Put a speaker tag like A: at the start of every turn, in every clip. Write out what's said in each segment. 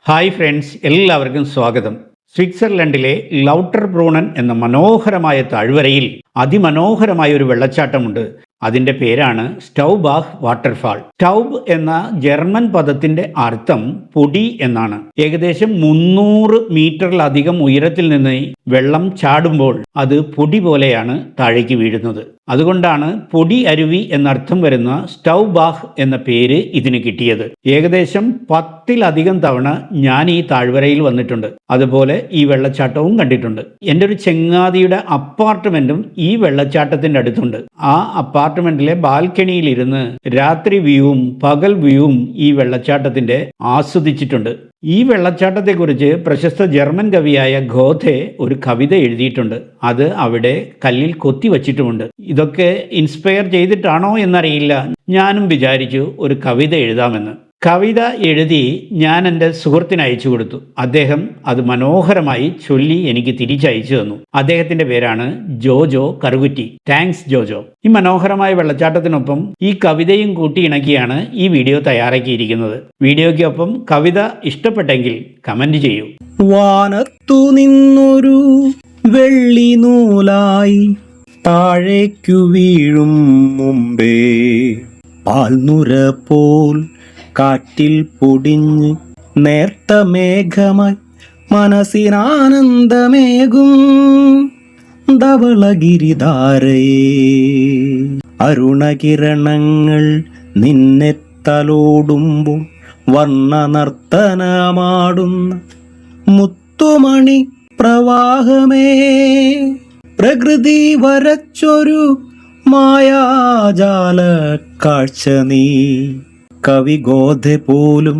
A: Hi friends, എല്ലാവർക്കും സ്വാഗതം. സ്വിറ്റ്സർലൻഡിലെ ലൗട്ടർബ്രൂണൻ എന്ന മനോഹരമായ താഴ്വരയിൽ അതിമനോഹരമായ ഒരു വെള്ളച്ചാട്ടമുണ്ട്. അതിൻ്റെ പേരാണ് സ്റ്റൗബാഹ് വാട്ടർഫാൾ. സ്റ്റൗബ് എന്ന ജർമ്മൻ പദത്തിൻ്റെ അർത്ഥം പൊടി എന്നാണ്. ഏകദേശം 300 മീറ്ററിലധികം ഉയരത്തിൽ നിന്ന് വെള്ളം ചാടുമ്പോൾ അത് പൊടി പോലെയാണ് താഴേക്ക് വീഴുന്നത്. അതുകൊണ്ടാണ് പൊടി അരുവി എന്നർത്ഥം വരുന്ന സ്റ്റൗബാഹ് എന്ന പേര് ഇതിന് കിട്ടിയത്. ഏകദേശം 10-ലധികം തവണ ഞാൻ ഈ താഴ്വരയിൽ വന്നിട്ടുണ്ട്. അതുപോലെ ഈ വെള്ളച്ചാട്ടവും കണ്ടിട്ടുണ്ട്. എൻ്റെ ഒരു ചെങ്ങാതിയുടെ അപ്പാർട്ട്മെൻറ്റും ഈ വെള്ളച്ചാട്ടത്തിൻ്റെ അടുത്തുണ്ട്. ആ അപ്പാർട്ട്മെൻറ്റിലെ ബാൽക്കണിയിലിരുന്ന് രാത്രി വ്യൂവും പകൽ വ്യൂവും ഈ വെള്ളച്ചാട്ടത്തിൻ്റെ ആസ്വദിച്ചിട്ടുണ്ട്. ഈ വെള്ളച്ചാട്ടത്തെക്കുറിച്ച് പ്രശസ്ത ജർമ്മൻ കവിയായ ഗോഥെ ഒരു കവിത എഴുതിയിട്ടുണ്ട്. അത് അവിടെ കല്ലിൽ കൊത്തി വച്ചിട്ടുമുണ്ട്. ഇതൊക്കെ ഇൻസ്പയർ ചെയ്തിട്ടാണോ എന്നറിയില്ല. ഞാനും വിചാരിച്ചു ഒരു കവിത എഴുതാമെന്ന്. കവിത എഴുതി ഞാൻ എൻ്റെ സുഹൃത്തിന് അയച്ചു കൊടുത്തു. അദ്ദേഹം അത് മനോഹരമായി ചൊല്ലി എനിക്ക് തിരിച്ചയച്ചു തന്നു. അദ്ദേഹത്തിൻ്റെ പേരാണ് ജോജോ കറുകുറ്റി. താങ്ക്സ് ജോജോ. ഈ മനോഹരമായ വെള്ളച്ചാട്ടത്തിനൊപ്പം ഈ കവിതയും കൂട്ടി ഇണക്കിയാണ് ഈ വീഡിയോ തയ്യാറാക്കിയിരിക്കുന്നത്. വീഡിയോയ്ക്കൊപ്പം കവിത ഇഷ്ടപ്പെട്ടെങ്കിൽ കമൻറ്റ് ചെയ്യൂ.
B: വാനത്തു നിന്നൊരു വെള്ളി നൂലായി താഴേക്കു വീഴും മുമ്പേ പാൽനുര പോൽ കാറ്റിൽ പൊടിഞ്ഞ് നേർത്ത മേഘമായി മനസ്സിനാനന്ദമേകും ധവളഗിരിധാരയെ അരുണകിരണങ്ങൾ നിന്നെ തലോടുമ്പോൾ വർണ്ണ നർത്തനമാടുന്ന മുത്തുമണി പ്രവാഹമേ, പ്രകൃതി വരച്ചൊരു മായാജാല കാഴ്ച നീ. കവിഗോധ പോലും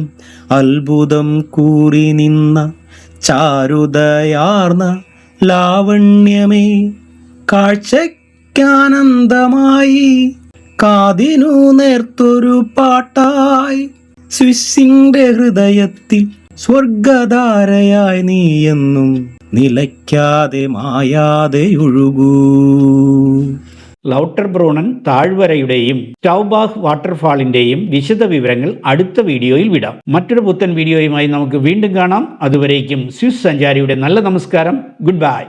B: അത്ഭുതം കൂറി നിന്ന ചാരുതയാർന്ന ലാവണ്യമേ, കാഴ്ചയ്ക്കാനന്ദമായി കാതിനു നേർത്തൊരു പാട്ടായി സ്വിസ്സിന്റെ ഹൃദയത്തിൽ സ്വർഗധാരയായി നീ എന്നും നിലയ്ക്കാതെ മായാതെ ഒഴുകൂ.
A: ലൗട്ടർബ്രൂണൻ താഴ്വരയുടെയും സ്റ്റൗബാഹ് വാട്ടർഫാളിൻ്റെയും വിശദ വിവരങ്ങൾ അടുത്ത വീഡിയോയിൽ വിടാം. മറ്റൊരു പുത്തൻ വീഡിയോയുമായി നമുക്ക് വീണ്ടും കാണാം. അതുവരേക്കും സ്വിസ് സഞ്ചാരിയുടെ നല്ല നമസ്കാരം. Good bye.